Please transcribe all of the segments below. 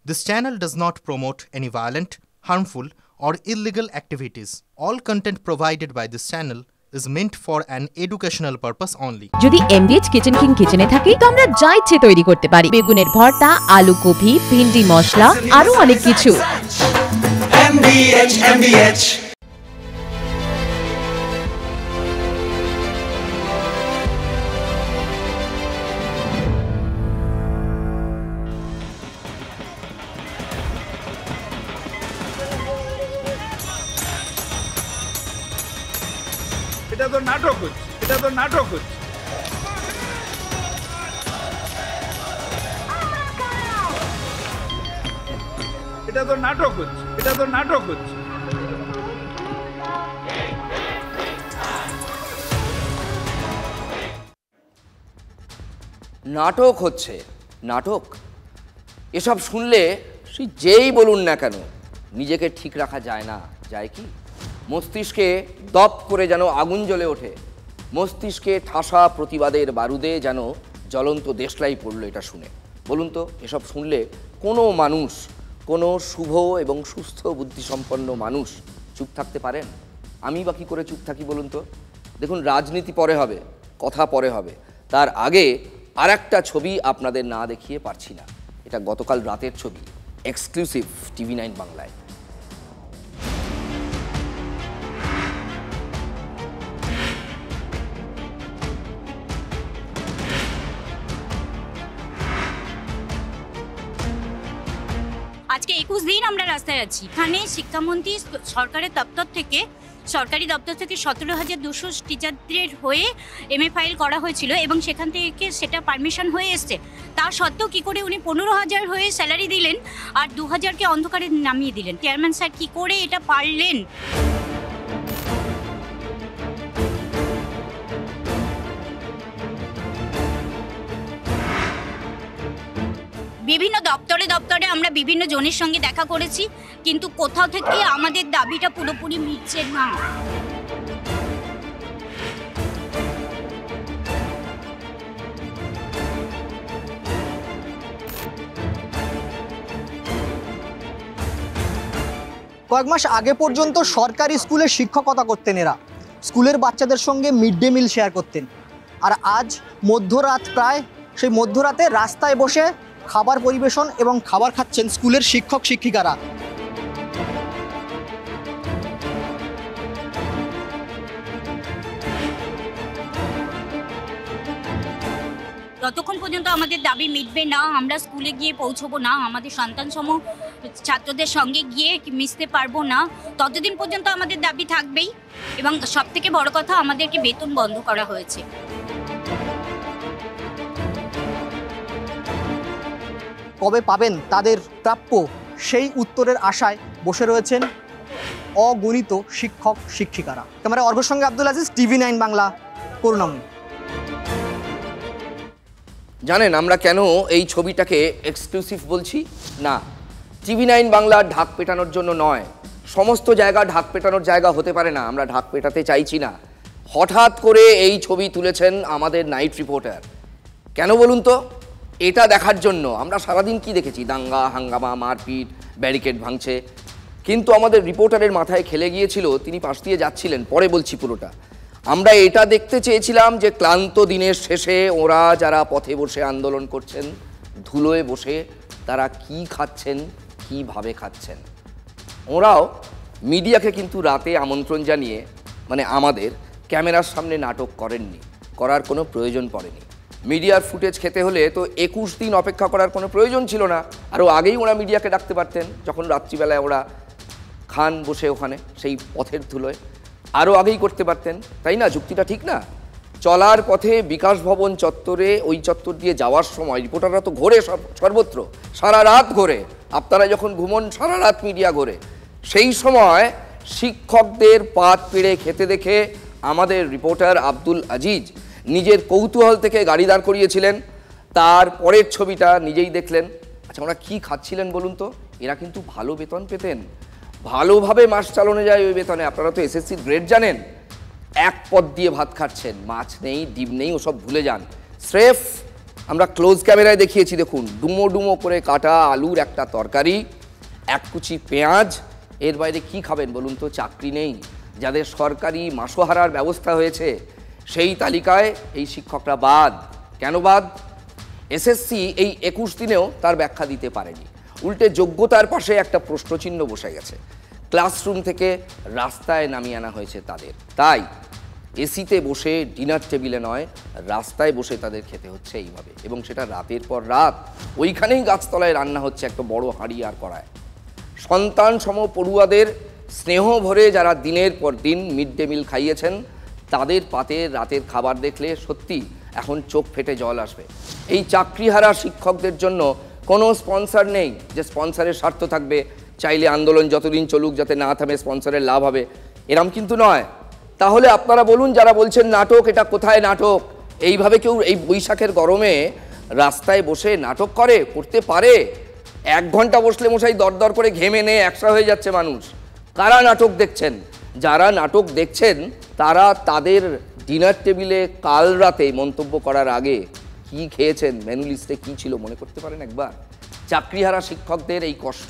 This channel does not promote any violent, harmful, or illegal activities. All content provided by this channel is meant for an educational purpose only. যদি এমবিএচ kitchen king কিচেনে থাকি তো আমরা যা ইচ্ছে তৈরি করতে পারি। বেগুনের ভর্তা, আলু কপি, ভিন্ডি মশলা, আরো অনেক কিছু। MBH এটা তো নাটক হচ্ছে, এটা তো নাটক হচ্ছে। এটা তো নাটক হচ্ছে, এটা তো নাটক হচ্ছে। নাটক হচ্ছে, নাটক এসব শুনলে সে যেই বলুন না কেন নিজেকে ঠিক রাখা যায় না। যায় কি? মস্তিষ্কে দপ করে যেন আগুন জ্বলে ওঠে, মস্তিষ্কে ঠাসা প্রতিবাদের বারুদে যেন জ্বলন্ত দেশলাই পড়লো এটা শুনে। বলুন তো, এসব শুনলে কোনো মানুষ, কোনো শুভ এবং সুস্থ বুদ্ধিসম্পন্ন মানুষ চুপ থাকতে পারেন? আমি বা কী করে চুপ থাকি বলুন তো? দেখুন, রাজনীতি পরে হবে, কথা পরে হবে, তার আগে আর একটা ছবি আপনাদের না দেখিয়ে পারছি না। এটা গতকাল রাতের ছবি, এক্সক্লুসিভ TV9 বাংলায়। আজকে 21 দিন আমরা রাস্তায় আছি। এখানে শিক্ষামন্ত্রী সরকারি দপ্তর থেকে 17,200 টিচারদের হয়ে MA ফাইল করা হয়েছিল এবং সেখান থেকে সেটা পারমিশন হয়ে এসছে। তা সত্ত্বেও কী করে উনি 15,000 হয়ে স্যালারি দিলেন আর 2,000কে অন্ধকারে নামিয়ে দিলেন? চেয়ারম্যান স্যার কী করে এটা পারলেন? বিভিন্ন দপ্তরে দপ্তরে আমরা বিভিন্ন জনের সঙ্গে দেখা করেছি, কিন্তু কোথাও থেকে আমাদের দাবিটা পুরোপুরি মিটছে না। কয়েক মাস আগে পর্যন্ত সরকারি স্কুলে শিক্ষকতা করতেন এরা, স্কুলের বাচ্চাদের সঙ্গে মিড ডে মিল শেয়ার করতেন। আর আজ মধ্যরাত, প্রায় সেই মধ্যরাতে রাস্তায় বসে খাবার পরিবেশন এবং খাবার খাচ্ছেন স্কুলের শিক্ষক শিক্ষিকারা। যতক্ষণ পর্যন্ত আমাদের দাবি মিটবে না, আমরা স্কুলে গিয়ে পৌঁছবো না, আমাদের সন্তানসমূহ ছাত্রদের সঙ্গে গিয়ে মিশতে পারবো না, ততদিন পর্যন্ত আমাদের দাবি থাকবেই। এবং সবথেকে বড় কথা, আমাদেরকে বেতন বন্ধ করা হয়েছে। কবে পাবেন তাদের প্রাপ্য, সেই উত্তরের আশায় বসে রয়েছেন অগণিত শিক্ষক শিক্ষিকারা। ক্যামেরা অর্ঘর সঙ্গে আব্দুল আজিজ, TV9 বাংলা, করুণাময়ী। জানেন আমরা কেন এই ছবিটাকে এক্সক্লুসিভ বলছি? না, TV9 বাংলা ঢাক পেটানোর জন্য নয়। সমস্ত জায়গা ঢাক পেটানোর জায়গা হতে পারে না, আমরা ঢাক পেটাতে চাইছি না। হঠাৎ করে এই ছবি তুলেছেন আমাদের নাইট রিপোর্টার। কেন বলুন তো? এটা দেখার জন্য। আমরা সারাদিন কি দেখেছি? দাঙ্গা হাঙ্গামা, মারপিট, ব্যারিকেড ভাঙছে, কিন্তু আমাদের রিপোর্টারের মাথায় খেলে গিয়েছিল, তিনি পাশ দিয়ে যাচ্ছিলেন, পরে বলছি পুরোটা। আমরা এটা দেখতে চেয়েছিলাম যে ক্লান্ত দিনের শেষে ওরা যারা পথে বসে আন্দোলন করছেন, ধুলোয় বসে তারা কি খাচ্ছেন, কিভাবে খাচ্ছেন। ওরাও মিডিয়াকে কিন্তু রাতে আমন্ত্রণ জানিয়ে, মানে আমাদের ক্যামেরার সামনে নাটক করেননি, করার কোনো প্রয়োজন পড়েনি। মিডিয়ার ফুটেজ খেতে হলে তো 21 দিন অপেক্ষা করার কোনো প্রয়োজন ছিল না। আরও আগেই ওরা মিডিয়াকে ডাকতে পারতেন, যখন রাত্রিবেলায় ওরা খান বসে ওখানে সেই পথের ধুলোয়, আরও আগেই করতে পারতেন, তাই না? যুক্তিটা ঠিক না? চলার পথে বিকাশ ভবন চত্বরে, ওই চত্বর দিয়ে যাওয়ার সময় রিপোর্টাররা তো ঘোরে সর্বত্র, সারা রাত ঘোরে। আপনারা যখন ঘুমন সারা রাত মিডিয়া ঘোরে। সেই সময় শিক্ষকদের পাত পেড়ে খেতে দেখে আমাদের রিপোর্টার আব্দুল আজিজ নিজের কৌতূহল থেকে গাড়ি দাঁড় করিয়েছিলেন। তার পরের ছবিটা নিজেই দেখলেন। আচ্ছা, ওরা কী খাচ্ছিলেন বলুন তো? এরা কিন্তু ভালো বেতন পেতেন, ভালোভাবে মাস চালানো যায় ওই বেতনে। আপনারা তো SSC গ্রেড জানেন। এক পদ দিয়ে ভাত খাচ্ছেন, মাছ নেই, ডিম নেই, ওসব ভুলে যান। স্রেফ আমরা ক্লোজ ক্যামেরায় দেখিয়েছি, দেখুন ডুমো ডুমো করে কাটা আলুর একটা তরকারি, এক কুচি পেঁয়াজ, এর বাইরে কি খাবেন বলুন তো? চাকরি নেই, যাদের সরকারি মাসোহারার ব্যবস্থা হয়েছে সেই তালিকায় এই শিক্ষকরা বাদ। কেন বাদ? এসএসসি এই 21 দিনেও তার ব্যাখ্যা দিতে পারেনি, উল্টে যোগ্যতার পাশে একটা প্রশ্নচিহ্ন বসে গেছে। ক্লাসরুম থেকে রাস্তায় নামিয়ে আনা হয়েছে তাদের। তাই এসিতে বসে ডিনার টেবিলে নয়, রাস্তায় বসে তাদের খেতে হচ্ছে এইভাবে, এবং সেটা রাতের পর রাত ওইখানেই গাছতলায় রান্না হচ্ছে একটা বড় হাঁড়ি আর কড়ায়। সন্তান সম পড়ুয়াদের স্নেহ ভরে যারা দিনের পর দিন মিড ডে মিল খাইয়েছেন, তাদের পাতে রাতের খাবার দেখলে সত্যি এখন চোখ ফেটে জল আসবে। এই চাকরিহারা শিক্ষকদের জন্য কোনো স্পন্সর নেই যে স্পন্সরের স্বার্থ থাকবে, চাইলে আন্দোলন যতদিন চলুক যাতে না থামে, স্পন্সরের লাভ হবে, এরম কিন্তু নয়। তাহলে আপনারা বলুন, যারা বলছেন নাটক, এটা কোথায় নাটক? এইভাবে কেউ এই বৈশাখের গরমে রাস্তায় বসে নাটক করতে পারে? 1 ঘন্টা বসলে মশাই দরদর করে ঘেমে নিয়ে একসা হয়ে যাচ্ছে মানুষ। কারা নাটক দেখছেন? যারা নাটক দেখছেন তারা তাদের ডিনার টেবিলে কাল রাতে মন্তব্য করার আগে কি খেয়েছেন, মেনু লিস্টে কী ছিল মনে করতে পারেন একবার? চাকরিহারা শিক্ষকদের এই কষ্ট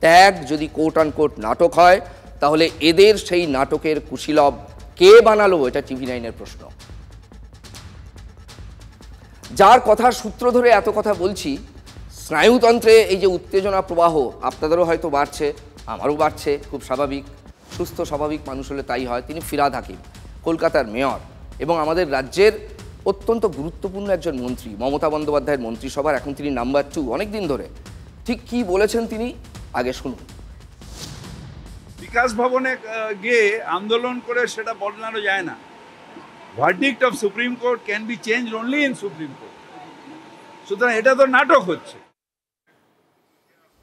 ত্যাগ যদি কোট আনকোট নাটক হয়, তাহলে এদের সেই নাটকের কুশীলব কে বানালো? এটা TV9-এর প্রশ্ন। যার কথার সূত্র ধরে এত কথা বলছি, স্নায়ুতন্ত্রে এই যে উত্তেজনা প্রবাহ আপনাদেরও হয়তো বাড়ছে, আমারও বাড়ছে, খুব স্বাভাবিক। সুস্থ স্বাভাবিক মানুষ হলে তাই হয়। তিনি ফিরহাদ হাকিম, কলকাতার মেয়র এবং আমাদের রাজ্যের অত্যন্ত গুরুত্বপূর্ণ একজন মন্ত্রী, মমতা বন্দ্যোপাধ্যায়ের মন্ত্রিসভার এখন তিনি নাম্বার 2 অনেক দিন ধরে। ঠিক কি বলেছেন তিনি, আগে শুনুন। বিকাশ ভবনে গিয়ে আন্দোলন করে সেটা বদলানো যায় না। Verdict of supreme court can be change only in supreme court. সুতরাং এটা তো নাটক হচ্ছে।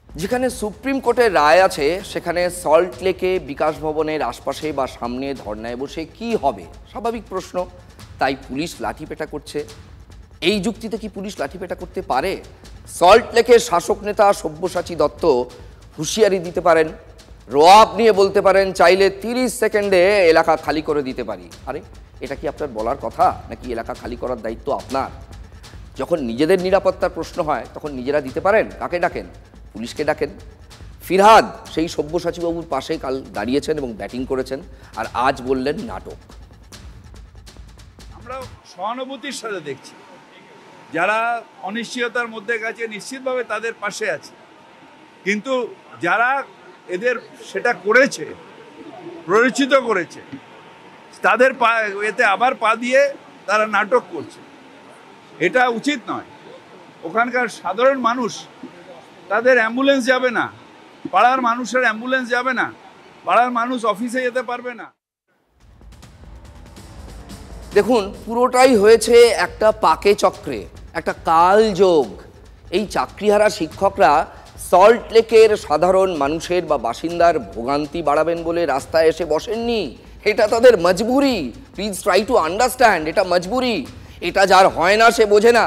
যেখানে সুপ্রিম কোর্টের রায় আছে সেখানে সল্ট লেকে বিকাশ ভবনের আশপাশে বা সামনে ধর্নায় বসে কি হবে? স্বাভাবিক প্রশ্ন। তাই পুলিশ লাঠিপেটা করছে। এই যুক্তিতে কি পুলিশ লাঠিপেটা করতে পারে? সল্ট লেকের শাসক নেতা সব্যসাচী দত্ত হুঁশিয়ারি দিতে পারেন, রোয়াব নিয়ে বলতে পারেন, চাইলে 30 সেকেন্ডে এলাকা খালি করে দিতে পারি। আরে এটা কি আপনার বলার কথা? নাকি এলাকা খালি করার দায়িত্ব আপনার? যখন নিজেদের নিরাপত্তার প্রশ্ন হয় তখন নিজেরা দিতে পারেন। কাকে ডাকেন? পুলিশকে ডাকেন। ফিরহাদ সেই সব্যসাচীবাবুর পাশে কাল দাঁড়িয়েছেন এবং ব্যাটিং করেছেন, আর আজ বললেন নাটক। আমরা সহানুভূতির সাথে দেখছি, যারা অনিশ্চয়তার মধ্যে গেছে নিশ্চিতভাবে তাদের পাশে আছে, কিন্তু যারা এদের সেটা করেছে, প্ররোচিত করেছে, তাদের এতে আবার পা দিয়ে তারা নাটক করছে, এটা উচিত নয়। ওখানকার সাধারণ মানুষ, তাদের অ্যাম্বুলেন্স যাবে না, পাড়ার মানুষের অ্যাম্বুলেন্স যাবে না, পাড়ার মানুষ অফিসে যেতে পারবে না। দেখুন, পুরোটাই হয়েছে একটা পাকে চক্রে, একটা কালযোগ। এই চাকরিহারা শিক্ষকরা সল্ট লেকের সাধারণ মানুষের বা বাসিন্দার ভোগান্তি বাড়াবেন বলে রাস্তায় এসে বসেননি। এটা তাদের মজবুরি। প্লিজ ট্রাই টু আন্ডারস্ট্যান্ড, এটা মজবুরি। এটা যার হয় না সে বোঝে না।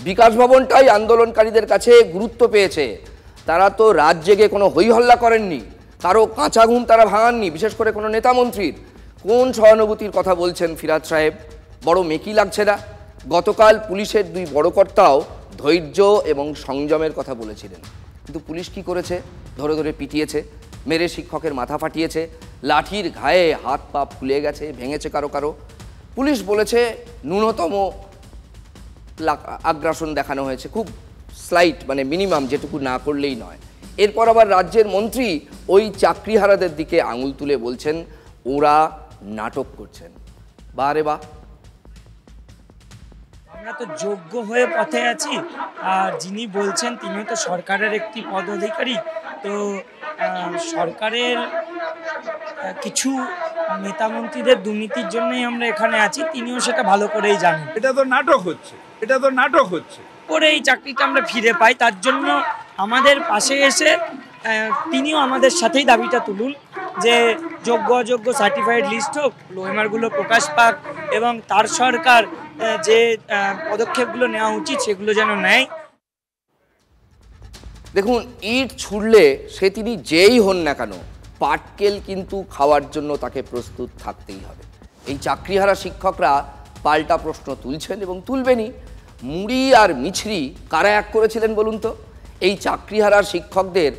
বিকাশ ভবনটাই আন্দোলনকারীদের কাছে গুরুত্ব পেয়েছে। তারা তো রাত জেগে কোনো হইহল্লা করেননি, কারো কাঁচা ঘুম তারা ভাঙাননি, বিশেষ করে কোনো নেতা মন্ত্রীর। কোন সহানুভূতির কথা বলছেন ফিরহাদ সাহেব? বড় মেকি লাগছে না? গতকাল পুলিশের 2 বড় কর্তাও ধৈর্য এবং সংযমের কথা বলেছিলেন, কিন্তু পুলিশ কি করেছে? ধরে ধরে পিটিয়েছে, মেরে শিক্ষকের মাথা ফাটিয়েছে, লাঠির ঘায়ে হাত পা ফুলে গেছে, ভেঙেছে কারো কারো। পুলিশ বলেছে ন্যূনতম আগ্রাসন দেখানো হয়েছে, খুব স্লাইট, মানে মিনিমাম, যেটুকু না করলেই নয়। এরপর আবার রাজ্যের মন্ত্রী ওই চাকরিহারাদের দিকে আঙুল তুলে বলছেন ওরা নাটক করছেন। বারে বা, আমরা তো যোগ্য হয়ে পথে আছি, আর যিনি বলছেন তিনিও তো সরকারের একটি পদাধিকারী। তো সরকারের কিছু নেতা মন্ত্রীদের দুর্নীতির জন্যই আমরা এখানে আছি, তিনিও সেটা ভালো করেই জানেন। এটা তো নাটক হচ্ছে, এটা তো নাটক হচ্ছে। পরে এই চাকরিটা আমরা ফিরে পাই, তার জন্য আমাদের পাশে এসে তিনিও আমাদের সাথেই দাবিটা তুলুন যে যোগ্য অযোগ্য সার্টিফাইড লিস্ট হোক, লোয়েমারগুলো প্রকাশ পাক এবং তার সরকার যে পদক্ষেপগুলো নেওয়া উচিত সেগুলো যেন নেয়। দেখুন, ইট ছুড়লে সে তিনি যেই হন না কেন, পাটকেল কিন্তু খাওয়ার জন্য তাকে প্রস্তুত থাকতেই হবে। এই চাকরিহারা শিক্ষকরা পাল্টা প্রশ্ন তুলছেন এবং তুলবেনই। মুড়ি আর মিছরি কারা এক করেছিলেন বলুন তো? এই চাকরিহারা শিক্ষকদের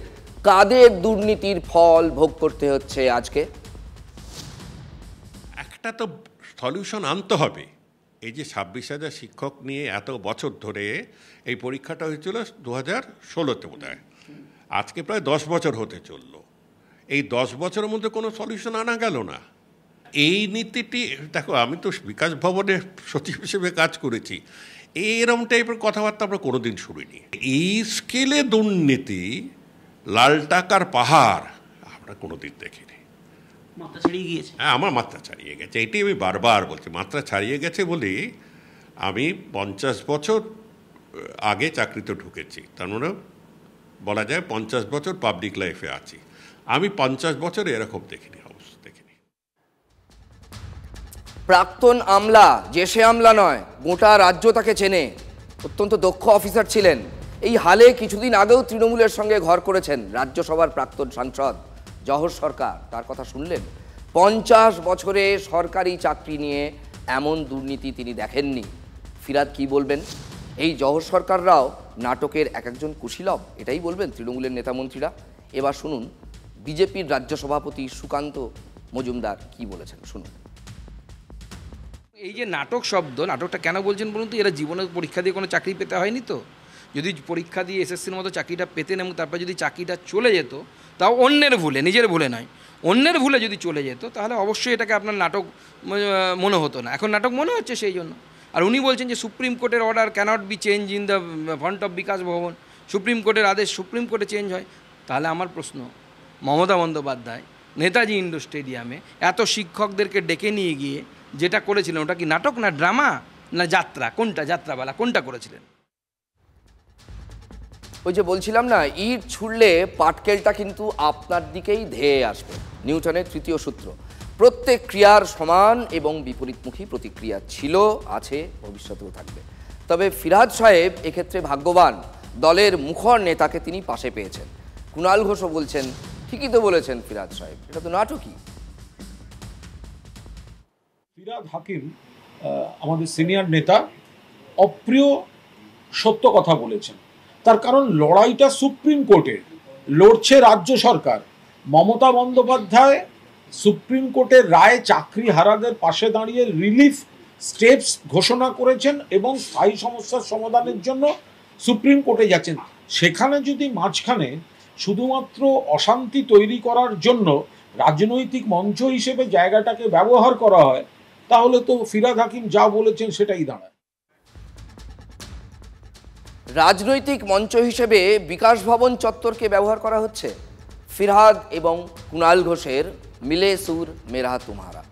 কাদের দুর্নীতির ফল ভোগ করতে হচ্ছে আজকে? একটা তো সলিউশন আনতে হবে। এই যে 26,000 শিক্ষক নিয়ে এত বছর ধরে এই পরীক্ষাটা হয়েছিল 2016-তে বোধহয়, আজকে প্রায় 10 বছর হতে চলল। এই 10 বছরের মধ্যে কোনো সলিউশন আনা গেল না। এই নীতিটি দেখো, আমি তো বিকাশ ভবনে সচিব হিসেবে কাজ করেছি, এইরকম টাইপের কথাবার্তা আমরা কোনোদিন শুনিনি। এই স্কেলে দুর্নীতি, লাল টাকার পাহাড় আমরা কোনোদিন দেখিনি। মাত্রা ছাড়িয়ে গিয়েছে। হ্যাঁ, আমার মাত্রা ছাড়িয়ে গেছে, এটাই আমি বারবার বলছি। মাত্রা ছাড়িয়ে গেছে বলে আমি 50 বছর আগে চাকরিতে ঢুকেছি, তার মানে বলা যায় 50 বছর পাবলিক লাইফে আছি। আমি 50 বছর এরকম দেখিনি, অবস্থা দেখিনি। প্রাক্তন আমলা, যে সে আমলা নয়, গোটা রাজ্য তাকে চেনে, অত্যন্ত দক্ষ অফিসার ছিলেন। এই হালে কিছুদিন আগেও তৃণমূলের সঙ্গে ঘর করেছেন রাজ্যসভার প্রাক্তন সাংসদ জহর সরকার। তার কথা শুনলেন? 50 বছরে সরকারি চাকরি নিয়ে এমন দুর্নীতি তিনি দেখেননি। ফিরহাদ কি বলবেন? এই জহর সরকাররাও নাটকের এক একজন কুশীলব, এটাই বলবেন তৃণমূলের নেতামন্ত্রীরা। এবার শুনুন বিজেপির রাজ্য সভাপতি সুকান্ত মজুমদার কি বলেছেন, শুনুন। এই যে নাটক শব্দ, নাটকটা কেন বলছেন বলুন তো? এরা জীবনে পরীক্ষা দিয়ে কোনো চাকরি পেতে হয়নি তো। যদি পরীক্ষা দিয়ে এসএসসির মতো চাকরিটা পেতেন এবং তারপর যদি চাকরিটা চলে যেত, তাও অন্যের ভুলে, নিজের ভুলে নয়, অন্যের ভুলে যদি চলে যেত, তাহলে অবশ্যই এটাকে আপনার নাটক মনে হতো না। এখন নাটক মনে হচ্ছে সেই জন্য। আর উনি বলছেন যে সুপ্রিম কোর্টের order cannot be change in the front of Bikash Bhaban. Supreme কোর্টের আদেশ সুপ্রিম কোর্টে চেঞ্জ হয়। তাহলে আমার প্রশ্ন, মমতা বন্দ্যোপাধ্যায় নেতাজি ইন্ডোর স্টেডিয়ামে এত শিক্ষকদেরকে ডেকে নিয়ে গিয়ে যেটা করেছিলেন, ওটা কি নাটক না ড্রামা না যাত্রা? কোনটা যাত্রাবেলা, কোনটা করেছিলেন? ওই যে বলছিলাম না, ইট ছুড়লে পাটকেলটা কিন্তু আপনার দিকেই ধেয়ে আসবে। নিউটনের তৃতীয় সূত্র। প্রত্যেক ক্রিয়ার সমান এবং বিপরীতমুখী প্রতিক্রিয়া ছিল, আছে, ভবিষ্যতেও থাকবে। তবে ফিরহাদ সাহেব এক্ষেত্রে ভাগ্যবান, দলের মুখর নেতাকে তিনি পাশে পেয়েছেন। কুণাল ঘোষও বলছেন, ঠিকই তো বলেছেন ফিরহাদ সাহেব, এটা তো নাটকই। ফিরহাদ হাকিম আমাদের সিনিয়র নেতা অপ্রিয় সত্য কথা বলেছেন। তার কারণ লড়াইটা সুপ্রিম কোর্টে লড়ছে রাজ্য সরকার। মমতা বন্দ্যোপাধ্যায় সুপ্রিম কোর্টের রায় চাকরি হারাদের পাশে দাঁড়িয়ে রিলিফ স্টেপস ঘোষণা করেছেন এবং স্থায়ী সমস্যার সমাধানের জন্য সুপ্রিম কোর্টে যাচ্ছেন। সেখানে যদি মাঝখানে শুধুমাত্র অশান্তি তৈরি করার জন্য রাজনৈতিক মঞ্চ হিসেবে জায়গাটাকে ব্যবহার করা হয়, তাহলে তো ফিরহাদ হাকিম যা বলেছেন সেটাই দাঁড়ায়। রাজনৈতিক মঞ্চ হিসেবে বিকাশ ভবন চত্বরকে ব্যবহার করা হচ্ছে। ফিরহাদ এবং কুণাল ঘোষের মিলে সুর মেরা তুমহারা,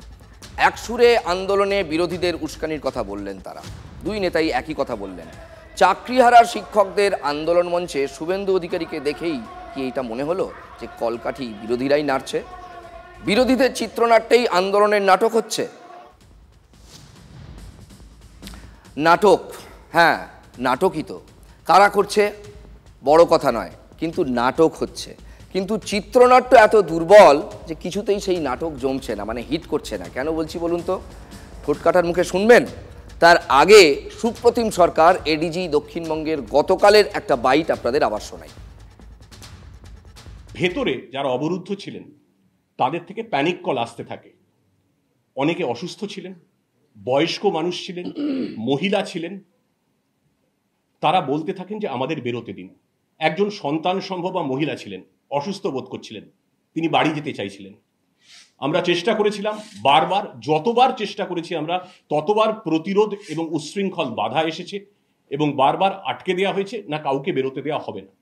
এক সুরে আন্দোলনে বিরোধীদের উস্কানির কথা বললেন তারা। দুই নেতাই একই কথা বললেন। চাকরিহারার শিক্ষকদের আন্দোলন মঞ্চে শুভেন্দু অধিকারীকে দেখেই কি এটা মনে হলো যে কলকাঠি বিরোধীরাই নাড়ছে? বিরোধীদের চিত্রনাট্যেই আন্দোলনের নাটক হচ্ছে। নাটক, হ্যাঁ নাটকই তো। কারা করছে বড় কথা নয়, কিন্তু নাটক হচ্ছে। কিন্তু চিত্রনাট্য এত দুর্বল যে কিছুতেই সেই নাটক জমছে না, মানে হিট করছে না। কেন বলছি বলুন তো? ঠোঁটকাটার মুখে শুনবেন। তার আগে সুপ্রতিম সরকার এডিজি দক্ষিণবঙ্গের গতকালের একটা বাইট আপনাদের আবার শোনাই। ভেতরে যারা অবরুদ্ধ ছিলেন তাদের থেকে প্যানিক কল আসতে থাকে। অনেকে অসুস্থ ছিলেন, বয়স্ক মানুষ ছিলেন, মহিলা ছিলেন। তারা বলতে থাকেন যে আমাদের বেরোতে দিন। একজন সন্তান সম্ভবা মহিলা ছিলেন, অসুস্থ বোধ করছিলেন, তিনি বাড়ি যেতে চাইছিলেন। আমরা চেষ্টা করেছিলাম বারবার, যতবার চেষ্টা করেছি আমরা ততবার প্রতিরোধ এবং উচ্ছৃঙ্খল বাধা এসেছে এবং বারবার আটকে দেওয়া হয়েছে, না কাউকে বেরোতে দেওয়া হবে না।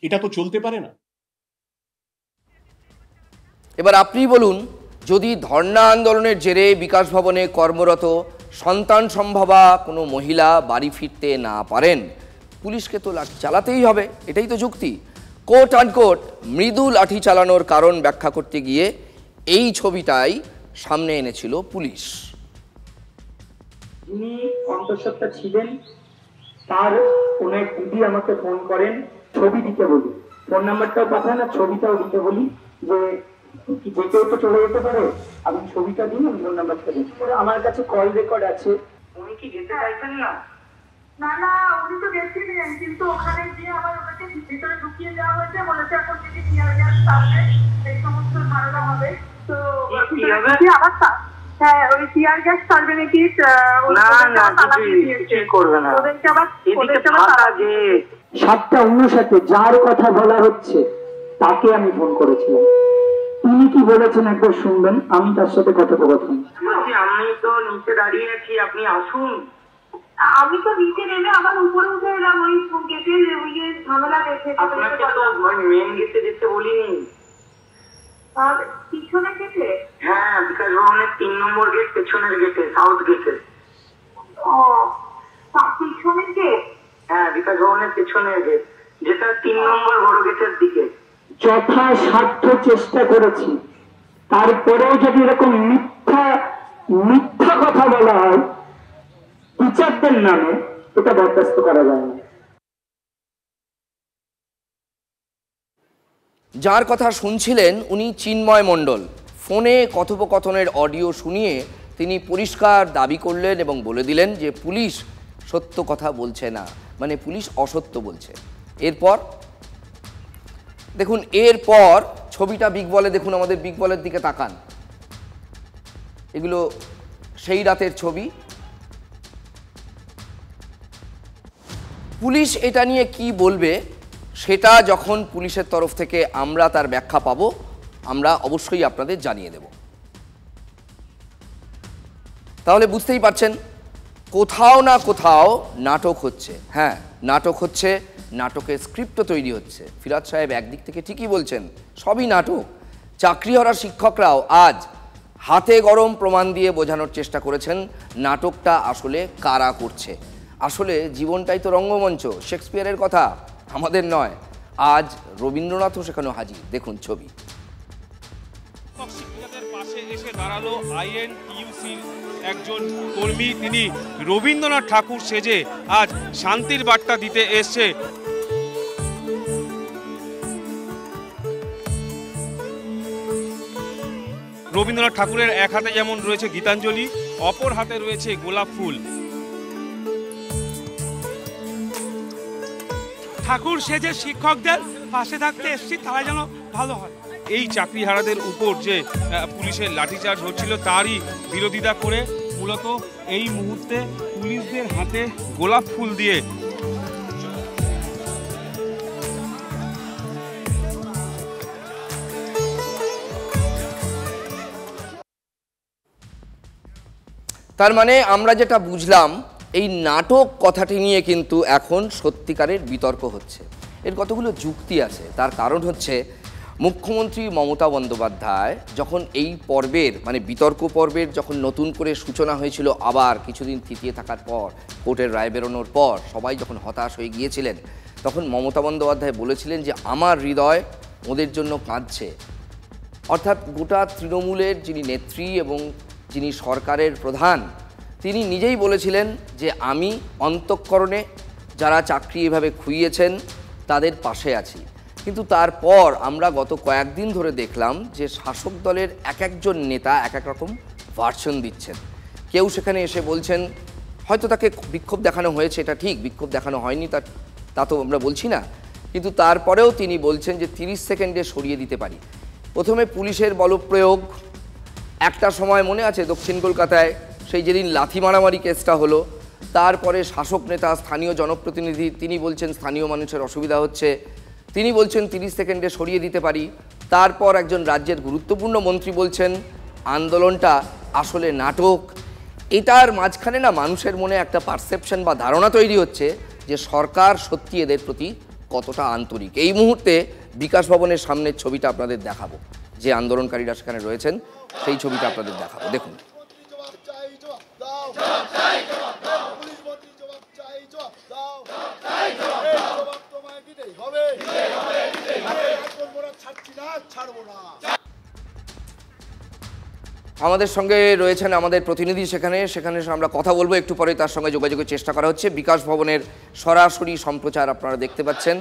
এটা তো চলতে পারে না। এবার আপনি বলুন, যদি ধর্ণা আন্দোলনের জেরে বিকাশ ভবনে কর্মরত সন্তান সম্ভবা কোনো মহিলা বাড়ি ফিরতে না পারেন, পুলিশকে তো লাঠি চালাতেই হবে, এটাই তো যুক্তি। কোট আনকোট মৃদু লাঠি চালানোর কারণ ব্যাখ্যা করতে গিয়ে এই ছবিটাই সামনে এনেছিল পুলিশ। যিনি অন্তঃসত্ত্বা ছিলেন তার কোন এক দিদি আমাকে ফোন করেন, ছবি দিতে বলি, ফোন নাম্বারটাও পাঠান আর ছবিটাও দিতে বলি, যে যে কেউ তো চলে যেতে পারে, আপনি ছবিটা দিন, ফোন নাম্বারটা দিন। আমার কাছে কল রেকর্ড আছে। উনি কি যেতে চাইছেন না? না না, উনি তো গেছিলেন, কিন্তু ওখানে গিয়ে আবার ওনাকে ভিতরে ঢুকিয়ে দেওয়া হয়েছে, বলেছে এখন যদি টিয়ার গ্যাস ছাড়বে এই সমস্ত ঝামেলা হবে। তো আবার হ্যাঁ, ওই টিয়ার গ্যাস ছাড়বে নাকি, করবে না ওদেরকে আবার 7:59 যার কথা বলা হচ্ছে তাকে আমি ফোন করেছিলাম। তিনি কি বলেছেন একবার শুনবেন, আমি তার সাথে কথোপকথন। আমি তো নিচে দাঁড়িয়ে আছি, আপনি আসুন। আমি তো নিচে নেমে আবার উপরে উঠে এলাম, ওই গেটের ওই ঝামেলা দেখে। আপনাকে তো মেন গেটে যেতে বলিনি। আর পিছনে গেটে? হ্যাঁ, বিকাশ ভবনের 3 নম্বর গেট, পেছনের গেটে, সাউথ গেটে। ও, পিছনের গেট? হ্যাঁ, বিকাশ ভবনের পেছনের গেট, যেটা 3 নম্বর বড় গেটের দিকে। যথাসাধ্য চেষ্টা করেছি, তারপরেও যদি এরকম মিথ্যা কথা বলা হয় টিচারদের নামে, এটা বরদাস্ত করা যায় না। যার কথা শুনছিলেন উনি চিন্ময় মণ্ডল। ফোনে কথোপকথনের অডিও শুনিয়ে তিনি পরিষ্কার দাবি করলেন এবং বলে দিলেন যে পুলিশ সত্য কথা বলছে না, মানে পুলিশ অসত্য বলছে। এরপর দেখুন, এরপর ছবিটা বিগ বলে দেখুন, আমাদের বিগ বলের দিকে তাকান, এগুলো সেই রাতের ছবি। পুলিশ এটা নিয়ে কি বলবে সেটা যখন পুলিশের তরফ থেকে আমরা তার ব্যাখ্যা পাবো, আমরা অবশ্যই আপনাদের জানিয়ে দেব। তাহলে বুঝতেই পারছেন কোথাও না কোথাও নাটক হচ্ছে। হ্যাঁ, নাটক হচ্ছে, নাটকের স্ক্রিপ্টও তৈরি হচ্ছে। ফিরাদ সাহেব একদিক থেকে ঠিকই বলছেন, সবই নাটক। চাকরিহারা শিক্ষকরাও আজ হাতে গরম প্রমাণ দিয়ে বোঝানোর চেষ্টা করেছেন নাটকটা আসলে কারা করছে। আসলে জীবনটাই তো রঙ্গমঞ্চ, শেক্সপিয়ারের কথা আমাদের নয়। আজ রবীন্দ্রনাথও সেখানে হাজির, দেখুন ছবি। শিক্ষকদের পাশে এসে দাঁড়ালো আইএনটিইউসির একজন কর্মী, তিনি রবীন্দ্রনাথ ঠাকুর সেজে আজ শান্তির বার্তা দিতে এসছে। রবীন্দ্রনাথ ঠাকুরের এক হাতে যেমন রয়েছে গীতাঞ্জলি, অপর হাতে রয়েছে গোলাপ ফুল। ঠাকুর সেজে শিক্ষকদের পাশে থাকতে এসেছি, তারা যেন ভালো হয়। এই চাকরিহারাদের উপর যে পুলিশের লাঠিচার্জ হচ্ছিল তারই বিরোধিতা করে মূলত এই মুহূর্তে পুলিশদের হাতে গোলাপ ফুল দিয়ে তার মানে আমরা যেটা বুঝলাম, এই নাটক কথাটি নিয়ে কিন্তু এখন সত্যিকারের বিতর্ক হচ্ছে। এর কতগুলো যুক্তি আছে। তার কারণ হচ্ছে মুখ্যমন্ত্রী মমতা বন্দ্যোপাধ্যায় যখন এই পর্বের মানে বিতর্ক পর্বের যখন নতুন করে সূচনা হয়েছিল, আবার কিছুদিন থিতিয়ে থাকার পর, কোর্টের রায় বেরোনোর পর সবাই যখন হতাশ হয়ে গিয়েছিলেন, তখন মমতা বন্দ্যোপাধ্যায় বলেছিলেন যে আমার হৃদয় ওদের জন্য কাঁদছে। অর্থাৎ গোটা তৃণমূলের যিনি নেত্রী এবং যিনি সরকারের প্রধান, তিনি নিজেই বলেছিলেন যে আমি অন্তঃকরণে যারা চাকরি এভাবে খুইয়েছেন তাদের পাশে আছি। কিন্তু তারপর আমরা গত কয়েকদিন ধরে দেখলাম যে শাসক দলের এক একজন নেতা এক এক রকম ভার্সন দিচ্ছেন। কেউ সেখানে এসে বলছেন, হয়তো তাকে বিক্ষোভ দেখানো হয়েছে, এটা ঠিক, বিক্ষোভ দেখানো হয়নি তা তো আমরা বলছি না, কিন্তু তারপরেও তিনি বলছেন যে 30 সেকেন্ডে সরিয়ে দিতে পারি। প্রথমে পুলিশের বলপ্রয়োগ, একটা সময় মনে আছে দক্ষিণ কলকাতায় সেই যেদিন লাথি মারামারি কেসটা হলো, তারপরে শাসক নেতা স্থানীয় জনপ্রতিনিধি তিনি বলছেন স্থানীয় মানুষের অসুবিধা হচ্ছে, তিনি বলছেন 30 সেকেন্ডে সরিয়ে দিতে পারি। তারপর একজন রাজ্যের গুরুত্বপূর্ণ মন্ত্রী বলছেন আন্দোলনটা আসলে নাটক। এটার মাঝখানে না মানুষের মনে একটা পারসেপশন বা ধারণা তৈরি হচ্ছে যে সরকার সত্যি এদের প্রতি কতটা আন্তরিক। এই মুহূর্তে বিকাশ ভবনের সামনের ছবিটা আপনাদের দেখাবো, যে আন্দোলনকারীরা সেখানে রয়েছেন সেই ছবিটা আপনাদের দেখাবো, দেখুন। আমাদের সঙ্গে রয়েছেন আমাদের প্রতিনিধি, সেখানে আমরা কথা বলবো একটু পরে, তার সঙ্গে যোগাযোগের চেষ্টা করা হচ্ছে। বিকাশ ভবনের সরাসরি সম্প্রচার আপনারা দেখতে পাচ্ছেন।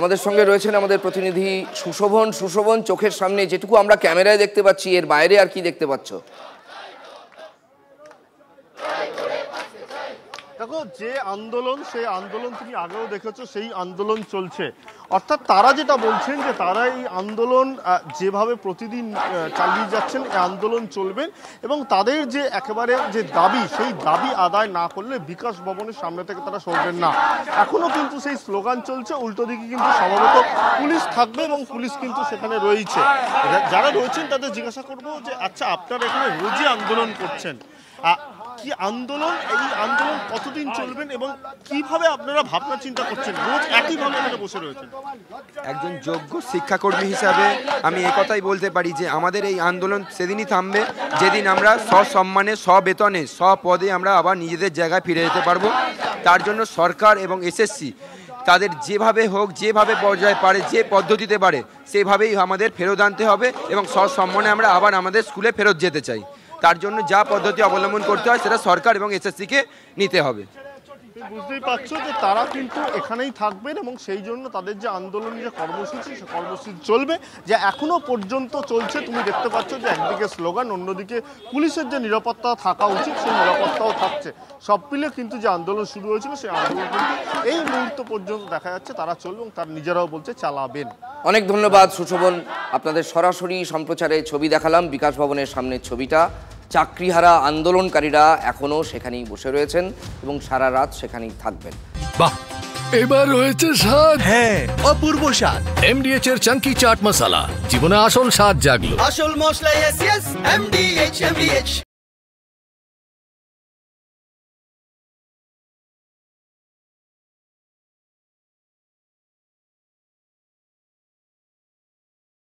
আমাদের সঙ্গে রয়েছেন আমাদের প্রতিনিধি সুশোভন। সুশোভন, চোখের সামনে যেটুকু আমরা ক্যামেরায় দেখতে পাচ্ছি, এর বাইরে আর কি দেখতে পাচ্ছ? দেখো, যে আন্দোলন, সেই আন্দোলন তুমি আগেও দেখেছো, সেই আন্দোলন চলছে। অর্থাৎ তারা যেটা বলছেন যে তারা এই আন্দোলন যেভাবে প্রতিদিন চালিয়ে যাচ্ছেন, এই আন্দোলন চলবেন এবং তাদের যে একেবারে যে দাবি, সেই দাবি আদায় না করলে বিকাশ ভবনের সামনে থেকে তারা সরবেন না। এখনো কিন্তু সেই স্লোগান চলছে। উল্টো দিকে কিন্তু সম্ভবত পুলিশ থাকবে এবং পুলিশ কিন্তু সেখানে রয়েছে। যারা রয়েছেন তাদের জিজ্ঞাসা করবো যে আচ্ছা, আপনারা এখানে রোজই আন্দোলন করছেন, কি আন্দোলন, এই আন্দোলন কতদিন চলবেন এবং কিভাবে আপনারা ভাবনা চিন্তা করছেন? রোজ একইভাবে এখানে বসে রয়েছেন। একজন যোগ্য শিক্ষাকর্মী হিসাবে আমি একথাই বলতে পারি যে আমাদের এই আন্দোলন সেদিনই থামবে যেদিন আমরা সসম্মানে, সবেতনে, স্বপদে আমরা আবার নিজেদের জায়গায় ফিরে যেতে পারবো। তার জন্য সরকার এবং এসএসসি তাদের যেভাবে হোক, যেভাবে পর্যায়ে পারে, যে পদ্ধতিতে পারে, সেভাবেই আমাদের ফেরত আনতে হবে এবং সসম্মানে আমরা আবার আমাদের স্কুলে ফেরত যেতে চাই। তার জন্য যা পদ্ধতি অবলম্বন করতে হয় সেটা সরকার এবং এসএসসিকে নিতে হবে। বুঝতেই পারছো যে তারা কিন্তু এখানেই থাকবেন এবং সেই জন্য তাদের যে আন্দোলন, যে কর্মসূচি, সে কর্মসূচি চলবে, যে এখনো পর্যন্ত চলছে। তুমি দেখতে পাচ্ছ যে একদিকে স্লোগান, অন্যদিকে পুলিশের যে নিরাপত্তা থাকা উচিত সেই নিরাপত্তাও থাকছে। সব মিলে কিন্তু যে আন্দোলন শুরু হয়েছিল, সেই আন্দোলন কিন্তু এই মুহূর্ত পর্যন্ত দেখা যাচ্ছে তারা চলবে এবং তার নিজেরাও বলছে চালাবেন। অনেক ধন্যবাদ সুশোভন। আপনাদের সরাসরি সম্প্রচারে ছবি দেখালাম বিকাশ ভবনের সামনের ছবিটা। চাকরিহারা আন্দোলনকারীরা এখনো সেখানেই বসে রয়েছেন এবং সারা রাত সেখানেই থাকবেন। বাহ, এবার রয়েছে স্বাদ। হ্যাঁ, অপূর্ব স্বাদ। এমডিএচ এর চাঙ্কি চাট মশলা, জীবনে আসল স্বাদ জাগলো। আসল মশলা এমডিএচ।